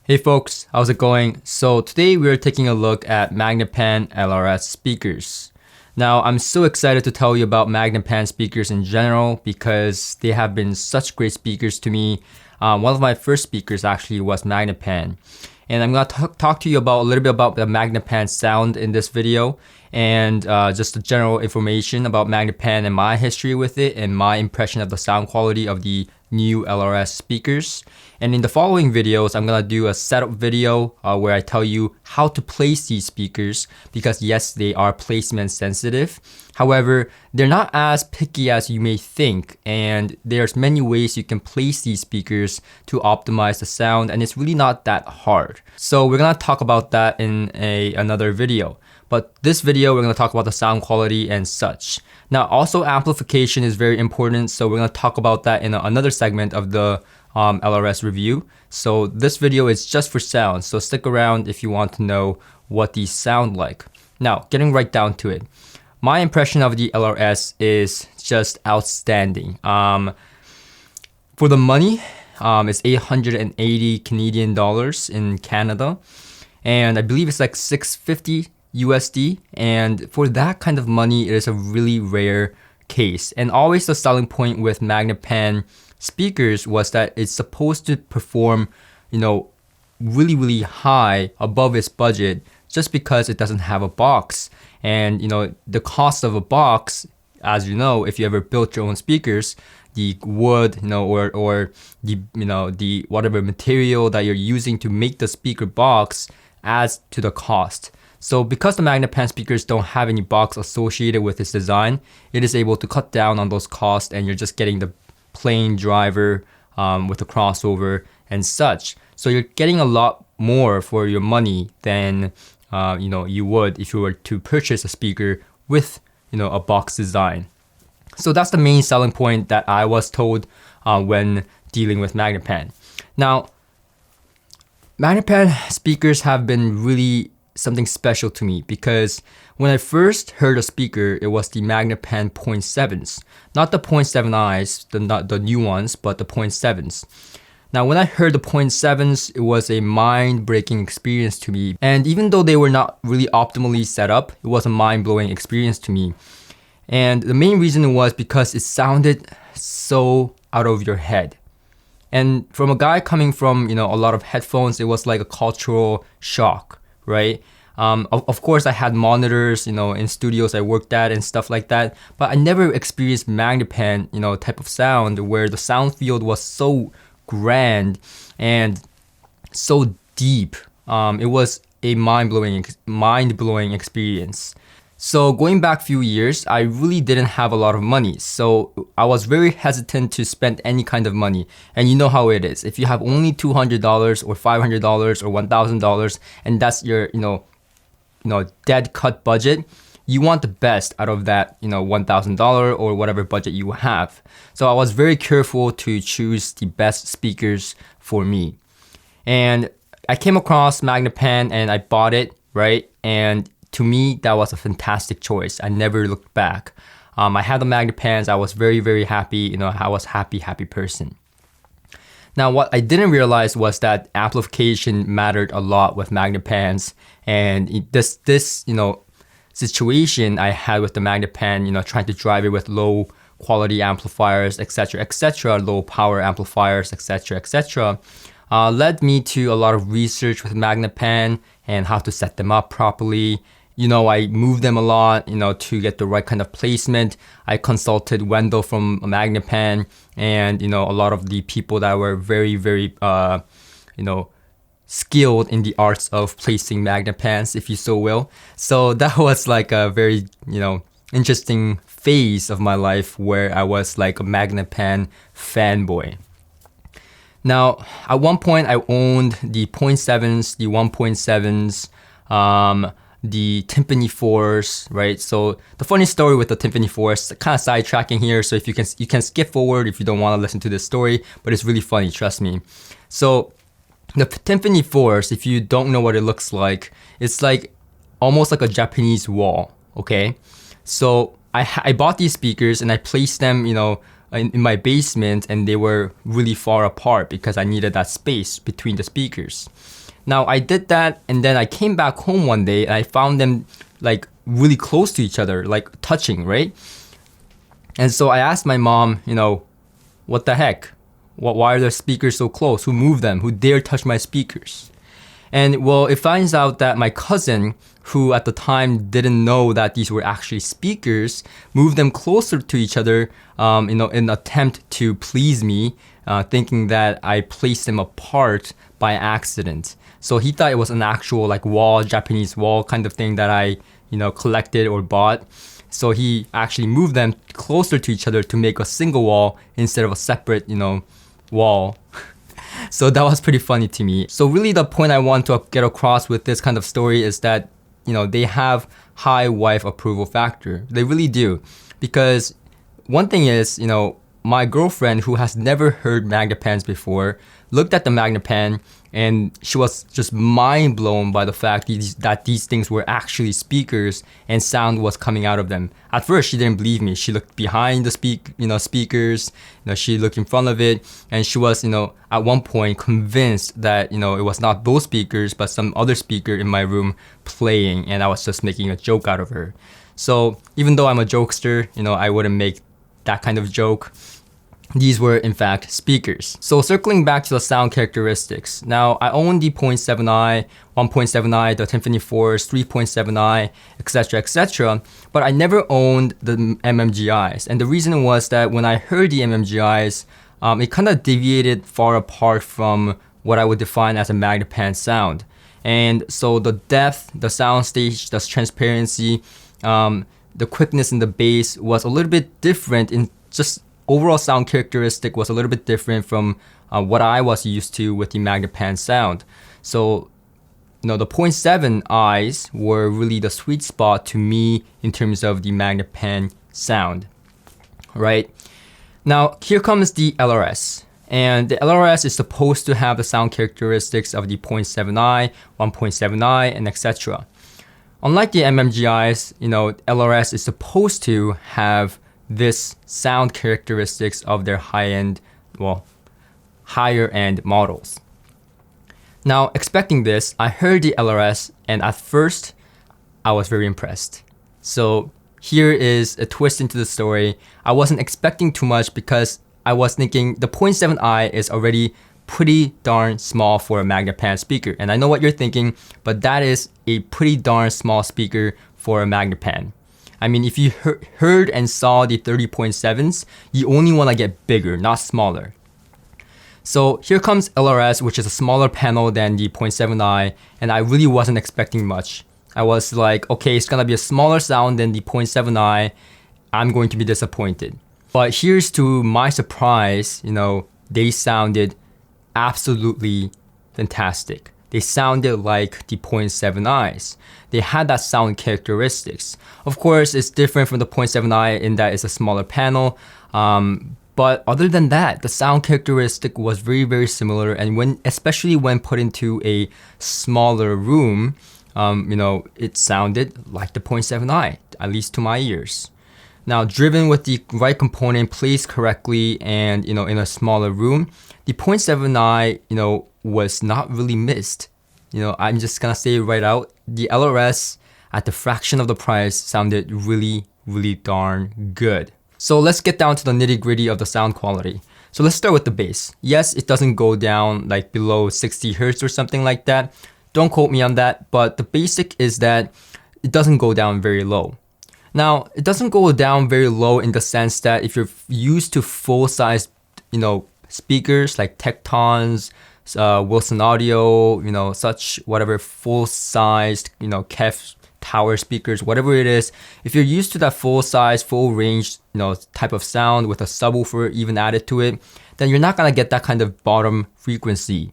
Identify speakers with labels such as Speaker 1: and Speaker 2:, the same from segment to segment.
Speaker 1: Hey folks, how's it going? So today we're taking a look at Magnepan LRS speakers. Now I'm so excited to tell you about Magnepan speakers in general because they have been such great speakers to me. One of my first speakers actually was Magnepan. And I'm going to talk to you about a little bit about the Magnepan sound in this video and just the general information about Magnepan and my history with it and my impression of the sound quality of the new LRS speakers. And in the following videos, I'm gonna do a setup video where I tell you how to place these speakers because yes, they are placement sensitive. However, they're not as picky as you may think, and there's many ways you can place these speakers to optimize the sound, and it's really not that hard. So we're gonna talk about that in another video. But this video, we're going to talk about the sound quality and such. Now, also amplification is very important, so we're going to talk about that in another segment of the LRS review. So this video is just for sound, so stick around if you want to know what these sound like. Now, getting right down to it. My impression of the LRS is just outstanding. For the money, it's 880 Canadian dollars in Canada, and I believe it's like 650 USD, and for that kind of money, it is a really rare case. And always the selling point with Magnepan speakers was that it's supposed to perform, really high above its budget just because it doesn't have a box. And the cost of a box, as you know, if you ever built your own speakers, the wood, or the whatever material that you're using to make the speaker box adds to the cost. So because the Magnepan speakers don't have any box associated with its design, it is able to cut down on those costs and you're just getting the plain driver with the crossover and such. So you're getting a lot more for your money than you would if you were to purchase a speaker with a box design. So that's the main selling point that I was told when dealing with Magnepan. Now, Magnepan speakers have been really something special to me because when I first heard a speaker, it was the Magnepan 0.7s, not the 0.7i's, the new ones, but the 0.7s. Now, when I heard the 0.7s, it was a mind-breaking experience to me. And even though they were not really optimally set up, it was a mind-blowing experience to me. And the main reason was because it sounded so out of your head. And from a guy coming from, a lot of headphones, it was like a cultural shock. Right? Of course, I had monitors, in studios I worked at and stuff like that, but I never experienced Magnepan, type of sound where the sound field was so grand and so deep. It was a mind-blowing experience. So going back a few years, I really didn't have a lot of money. So I was very hesitant to spend any kind of money. And you know how it is. If you have only $200 or $500 or $1,000 and that's your, dead cut budget, you want the best out of that, $1,000 or whatever budget you have. So I was very careful to choose the best speakers for me. And I came across Magnepan and I bought it, right? And to me, that was a fantastic choice. I never looked back. I had the Magnepans. I was very, very happy. I was happy person. Now, what I didn't realize was that amplification mattered a lot with Magnepans. And this situation I had with the Magnepan, trying to drive it with low quality amplifiers, etc., low power amplifiers, etc., led me to a lot of research with Magnepan and how to set them up properly. I moved them a lot, to get the right kind of placement. I consulted Wendell from Magnepan and, a lot of the people that were very, very, skilled in the arts of placing Magnepans, if you so will. So that was like a very, interesting phase of my life where I was like a Magnepan fanboy. Now, at one point, I owned the 0.7s, the 1.7s, the Timpani 4s, right? So the funny story with the Timpani 4s, kind of sidetracking here, so if you can skip forward if you don't want to listen to this story, but it's really funny, trust me. So the Timpani 4s, if you don't know what it looks like, it's like almost like a Japanese wall, okay? So I bought these speakers and I placed them, in my basement, and they were really far apart because I needed that space between the speakers. Now I did that, and then I came back home one day and I found them like really close to each other, like touching, right? And so I asked my mom, what the heck? Why are the speakers so close? Who moved them? Who dared touch my speakers? And well, it finds out that my cousin, who at the time didn't know that these were actually speakers, moved them closer to each other, in an attempt to please me, thinking that I placed them apart by accident. So he thought it was an actual like wall, Japanese wall kind of thing that I, collected or bought. So he actually moved them closer to each other to make a single wall instead of a separate, wall. So that was pretty funny to me. So really the point I want to get across with this kind of story is that, they have high wife approval factor. They really do. Because one thing is, my girlfriend, who has never heard magnepans before, looked at the magnepan and she was just mind blown by the fact that these things were actually speakers and sound was coming out of them. At first, she didn't believe me. She looked behind the speakers, she looked in front of it, and she was, at one point convinced that, it was not those speakers, but some other speaker in my room playing, and I was just making a joke out of her. So even though I'm a jokester, I wouldn't make that kind of joke. These were in fact speakers. So circling back to the sound characteristics. Now I own the 0.7i, 1.7i, the Timpani Force, 3.7i, etc. But I never owned the MMGIs. And the reason was that when I heard the MMGIs, it kind of deviated far apart from what I would define as a magnepan sound. And so the depth, the sound stage, the transparency, the quickness in the bass was a little bit different in just overall sound characteristic was a little bit different from what I was used to with the magnepan sound. So, the 0.7 eyes were really the sweet spot to me in terms of the magnepan sound, right? Now, here comes the LRS. And the LRS is supposed to have the sound characteristics of the 0.7i, 1.7i, and etc. Unlike the MMGIs, LRS is supposed to have this sound characteristics of their higher end models. Now, expecting this, I heard the LRS, and at first, I was very impressed. So here is a twist into the story. I wasn't expecting too much because I was thinking the 0.7i is already pretty darn small for a magnepan speaker. And I know what you're thinking, but that is a pretty darn small speaker for a magnepan. I mean, if you heard and saw the 30.7s, you only want to get bigger, not smaller. So here comes LRS, which is a smaller panel than the 0.7i, and I really wasn't expecting much. I was like, okay, it's gonna be a smaller sound than the 0.7i. I'm going to be disappointed. But here's to my surprise, they sounded absolutely fantastic. They sounded like the 0.7i's. They had that sound characteristics. Of course, it's different from the 0.7i in that it's a smaller panel. But other than that, the sound characteristic was very, very similar. And especially when put into a smaller room, it sounded like the 0.7i, at least to my ears. Now, driven with the right component placed correctly and, in a smaller room, the 0.7i, was not really missed. I'm just gonna say it right out. The LRS at the fraction of the price sounded really, really darn good. So let's get down to the nitty gritty of the sound quality. So let's start with the bass. Yes, it doesn't go down like below 60 Hertz or something like that. Don't quote me on that, but the basic is that it doesn't go down very low. Now, it doesn't go down very low in the sense that if you're used to full-size, speakers like Tectons, Wilson Audio, such whatever full-sized, KEF tower speakers, whatever it is, if you're used to that full-size, full-range, type of sound with a subwoofer even added to it, then you're not gonna get that kind of bottom frequency.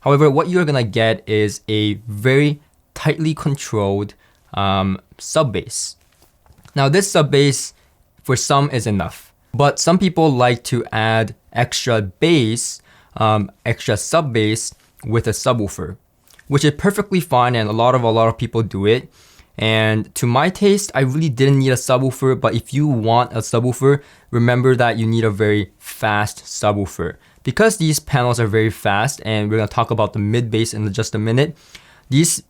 Speaker 1: However, what you're gonna get is a very tightly controlled sub bass. Now, this sub bass for some is enough, but some people like to add extra bass, extra sub bass with a subwoofer, which is perfectly fine, and a lot of people do it. And to my taste, I really didn't need a subwoofer, but if you want a subwoofer, remember that you need a very fast subwoofer. Because these panels are very fast, and we're going to talk about the mid bass in just a minute, these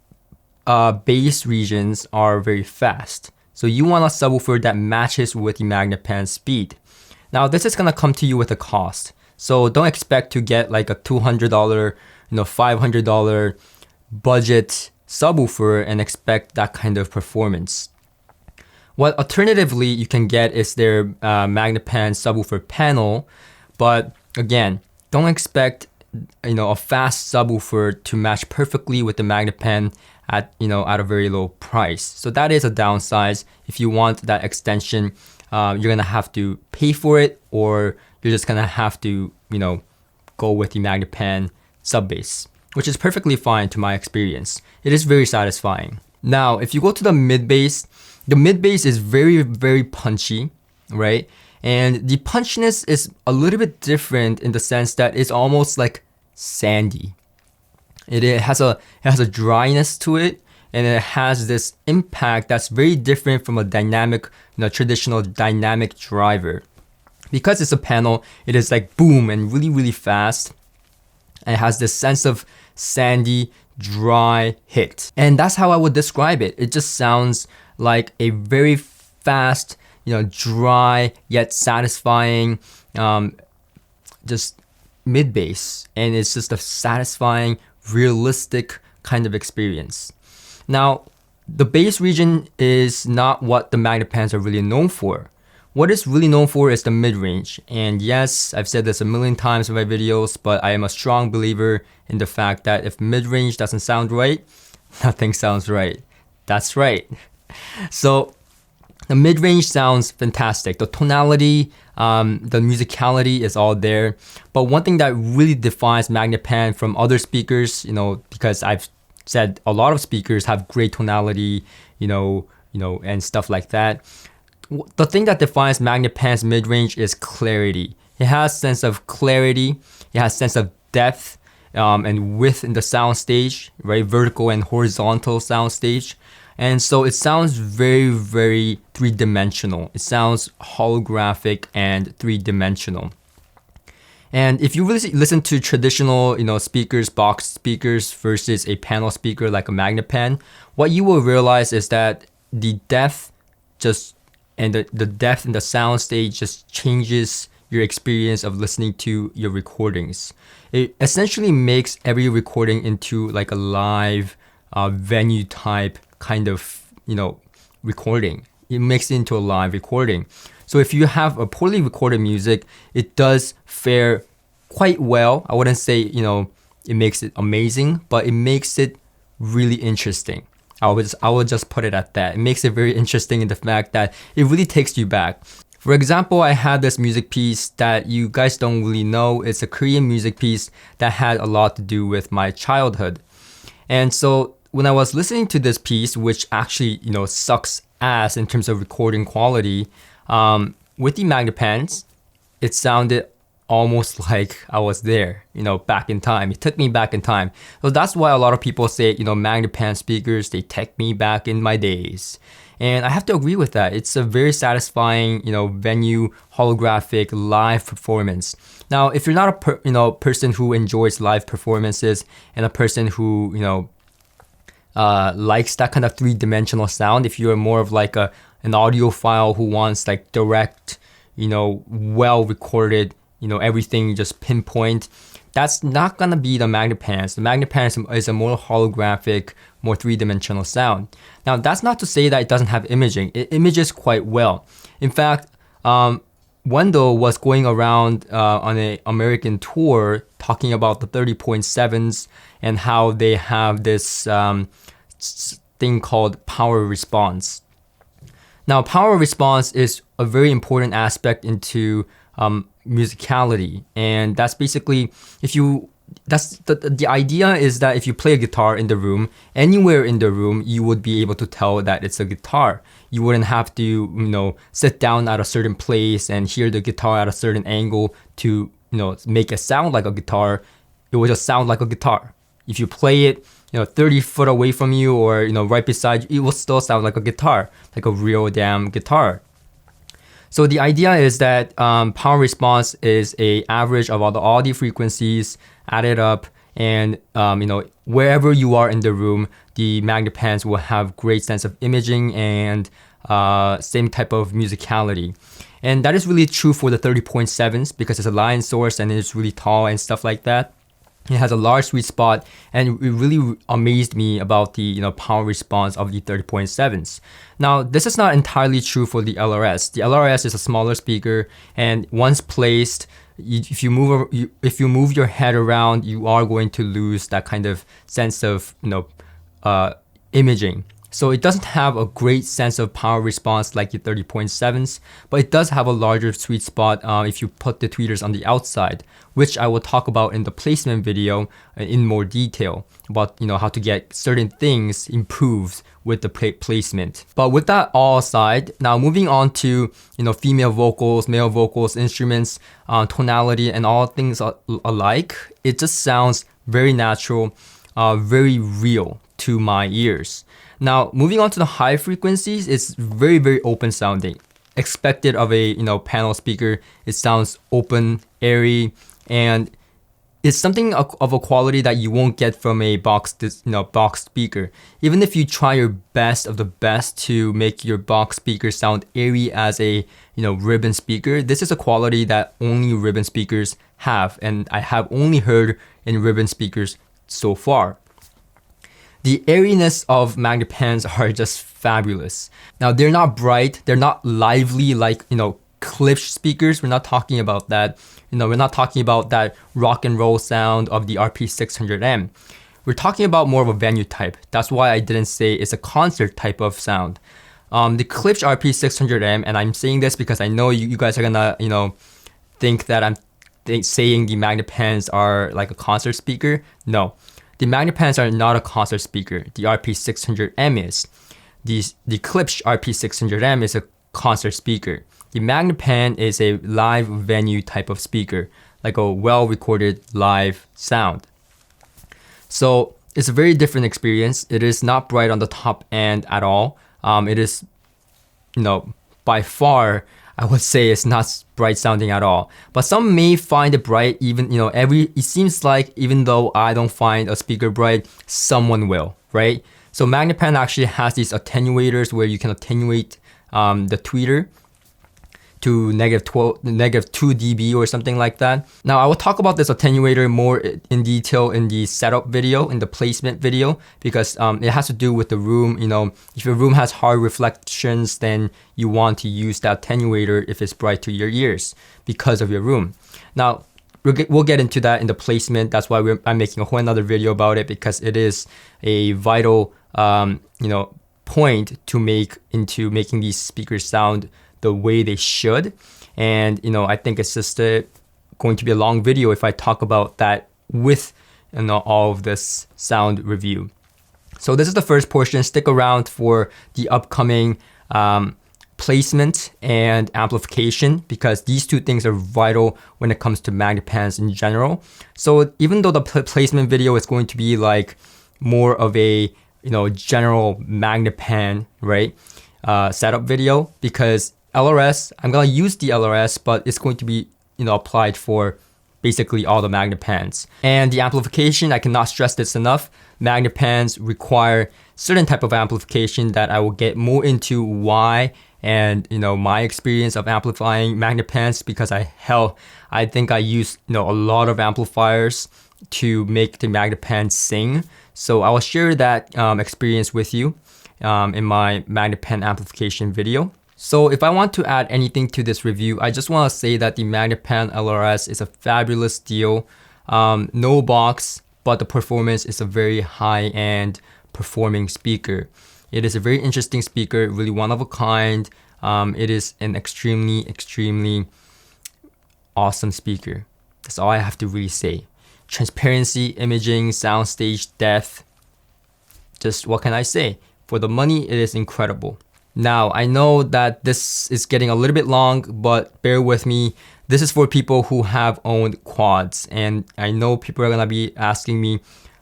Speaker 1: bass regions are very fast. So you want a subwoofer that matches with the Magnepan speed. Now this is going to come to you with a cost. So don't expect to get like a $200, $500 budget subwoofer and expect that kind of performance. What alternatively you can get is their Magnepan subwoofer panel, but again, don't expect a fast subwoofer to match perfectly with the Magnepan at a very low price. So that is a downside. If you want that extension, you're gonna have to pay for it, or you're just gonna have to go with the Magnepan sub bass, which is perfectly fine to my experience. It is very satisfying. Now, if you go to the mid bass is very, very punchy, right? And the punchiness is a little bit different in the sense that it's almost like sandy. It has a dryness to it, and it has this impact that's very different from a dynamic, traditional dynamic driver. Because it's a panel, it is like boom and really, really fast. And it has this sense of sandy, dry hit. And that's how I would describe it. It just sounds like a very fast, dry yet satisfying, just mid bass. And it's just a satisfying, realistic kind of experience. Now, the bass region is not what the Magnepans are really known for. What it's really known for is the mid-range. And yes, I've said this a million times in my videos, but I am a strong believer in the fact that if mid-range doesn't sound right, nothing sounds right. That's right. So the mid-range sounds fantastic. The tonality, the musicality is all there. But one thing that really defines Magnepan from other speakers, because I've said a lot of speakers have great tonality, and stuff like that. The thing that defines Magnepan's mid-range is clarity. It has sense of clarity. It has sense of depth and width in the sound stage, right? Vertical and horizontal sound stage. And so it sounds very, very three-dimensional. It sounds holographic and three-dimensional. And if you really listen to traditional, speakers, box speakers versus a panel speaker like a Magnepan, what you will realize is that the depth and the depth in the sound stage just changes your experience of listening to your recordings. It essentially makes every recording into like a live venue type kind of, recording. It makes it into a live recording. So if you have a poorly recorded music, it does fare quite well. I wouldn't say, it makes it amazing, but it makes it really interesting. I would just put it at that. It makes it very interesting in the fact that it really takes you back. For example, I had this music piece that you guys don't really know. It's a Korean music piece that had a lot to do with my childhood. And so when I was listening to this piece, which actually, sucks ass in terms of recording quality, with the Magnepans, it sounded almost like I was there, back in time. It took me back in time. So that's why a lot of people say, Magnepan speakers, they take me back in my days. And I have to agree with that. It's a very satisfying, venue, holographic, live performance. Now, if you're not a person who enjoys live performances and a person who, likes that kind of three-dimensional sound, if you're more of like an audiophile who wants like direct, well-recorded, everything just pinpoint, that's not gonna be the Magnepans. The Magnepans is a more holographic, more three-dimensional sound. Now, that's not to say that it doesn't have imaging. It images quite well. In fact, Wendell was going around on an American tour talking about the 30.7s and how they have this thing called power response. Now, power response is a very important aspect into musicality, and that's basically the idea is that if you play a guitar in the room, anywhere in the room, you would be able to tell that it's a guitar. You wouldn't have to, sit down at a certain place and hear the guitar at a certain angle to, make it sound like a guitar. It would just sound like a guitar. If you play it 30 foot away from you or right beside you, it will still sound like a guitar, like a real damn guitar. So the idea is that power response is a average of all the audio frequencies added up, and wherever you are in the room, the magnepans will have great sense of imaging and same type of musicality. And that is really true for the 30.7s because it's a line source and it's really tall and stuff like that. It has a large sweet spot, and it really amazed me about the power response of the 30.7s. Now, this is not entirely true for the LRS. The LRS is a smaller speaker, and once placed, if you move your head around, you are going to lose that kind of sense of imaging. So it doesn't have a great sense of power response like the 30.7s, but it does have a larger sweet spot if you put the tweeters on the outside, which I will talk about in the placement video in more detail about how to get certain things improved with the placement. But with that all aside, now moving on to female vocals, male vocals, instruments, tonality, and all things alike, it just sounds very natural, very real to my ears. Now, moving on to the high frequencies, it's very, very open sounding. Expected of a panel speaker, it sounds open, airy, and it's something of a quality that you won't get from a box speaker. Even if you try your best of the best to make your box speaker sound airy as a ribbon speaker, this is a quality that only ribbon speakers have, and I have only heard in ribbon speakers so far. The airiness of magnepans are just fabulous. Now, they're not bright, they're not lively like, Klipsch speakers. We're not talking about that. We're not talking about that rock and roll sound of the RP600M. We're talking about more of a venue type. That's why I didn't say it's a concert type of sound. The Klipsch RP600M, and I'm saying this because I know you guys are gonna, think that I'm saying the magnepans are like a concert speaker. No. The magnepans are not a concert speaker. The RP600M is. The Klipsch RP600M is a concert speaker. The magnepan is a live venue type of speaker, like a well-recorded live sound. So it's a very different experience. It is not bright on the top end at all. It is, by far, I would say it's not bright sounding at all. But some may find it bright, even, it seems like even though I don't find a speaker bright, someone will, right? So Magnepan actually has these attenuators where you can attenuate the tweeter to negative 2 dB or something like that. Now I will talk about this attenuator more in detail in the setup video, in the placement video, because it has to do with the room. If your room has hard reflections, then you want to use that attenuator if it's bright to your ears because of your room. Now we'll get into that in the placement. That's why I'm making a whole another video about it, because it is a vital point to make into making these speakers sound the way they should. And I think it's just going to be a long video if I talk about that with all of this sound review. So this is the first portion. Stick around for the upcoming placement and amplification, because these two things are vital when it comes to magnepans in general. So even though the placement video is going to be like more of a general magnepan, right, setup video, because LRS, I'm going to use the LRS, but it's going to be applied for basically all the magnepans. And the amplification, I cannot stress this enough. Magnepans require certain type of amplification that I will get more into why, and my experience of amplifying magnepans, because I think I use a lot of amplifiers to make the magnepan sing. So I will share that experience with you in my magnepan amplification video. So if I want to add anything to this review, I just want to say that the Magnepan LRS is a fabulous deal. No box, but the performance is a very high-end performing speaker. It is a very interesting speaker, really one of a kind. It is an extremely, extremely awesome speaker. That's all I have to really say. Transparency, imaging, soundstage, depth. Just what can I say? For the money, it is incredible. Now, I know that this is getting a little bit long, but bear with me. This is for people who have owned quads. And I know people are going to be asking me,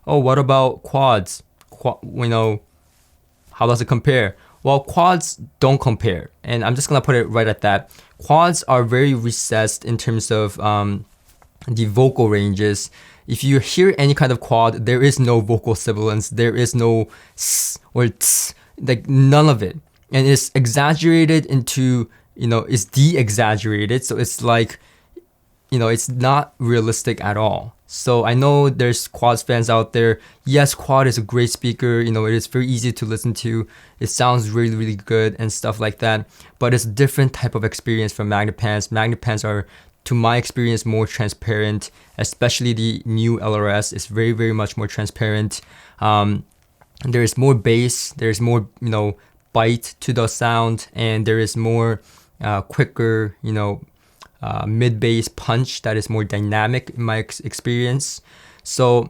Speaker 1: oh, what about quads? How does it compare? Well, quads don't compare, and I'm just gonna put it right at that. Quads are very recessed in terms of the vocal ranges. If you hear any kind of quad, there is no vocal sibilance, there is no s or ts, like none of it, and it's exaggerated into, it's de-exaggerated, so it's like, it's not realistic at all. So I know there's quads fans out there. Yes, quad is a great speaker. It is very easy to listen to. It sounds really, really good and stuff like that. But it's a different type of experience from magnepans. Magnepans are, to my experience, more transparent, especially the new LRS is very, very much more transparent. There is more bass, there's more, bite to the sound, and there is more quicker, mid-bass punch that is more dynamic in my experience. So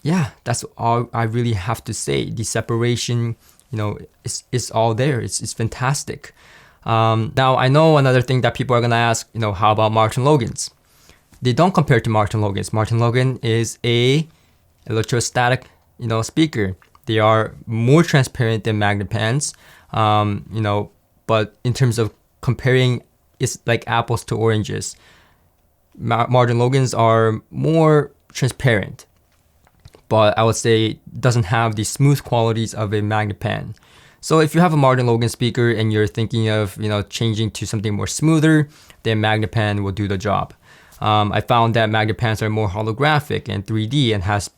Speaker 1: yeah, that's all I really have to say. The separation, is all there. It's fantastic. Now I know another thing that people are gonna ask, how about Martin Logan's? They don't compare to Martin Logan's. Martin Logan is a electrostatic, speaker. They are more transparent than magnepans, but in terms of comparing, it's like apples to oranges. Martin Logan's are more transparent, but I would say doesn't have the smooth qualities of a magnepan. So if you have a Martin Logan speaker and you're thinking of, changing to something more smoother, then magnepan will do the job. I found that magnepans are more holographic and 3D and has,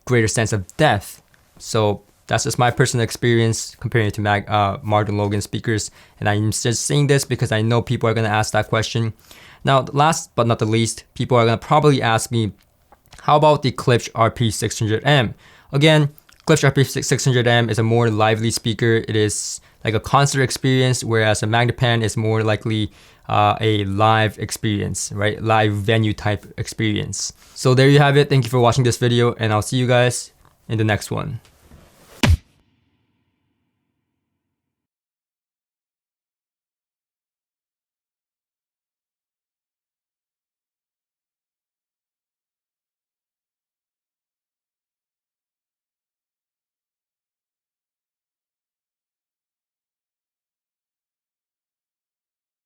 Speaker 1: greater sense of depth. So that's just my personal experience comparing it to Martin Logan speakers. And I'm just saying this because I know people are going to ask that question. Now, last but not the least, people are going to probably ask me, how about the Klipsch RP600M? Again, Klipsch RP600M is a more lively speaker. It is like a concert experience, whereas a magnepan is more likely a live experience, right? Live venue type experience. So there you have it. Thank you for watching this video, and I'll see you guys in the next one.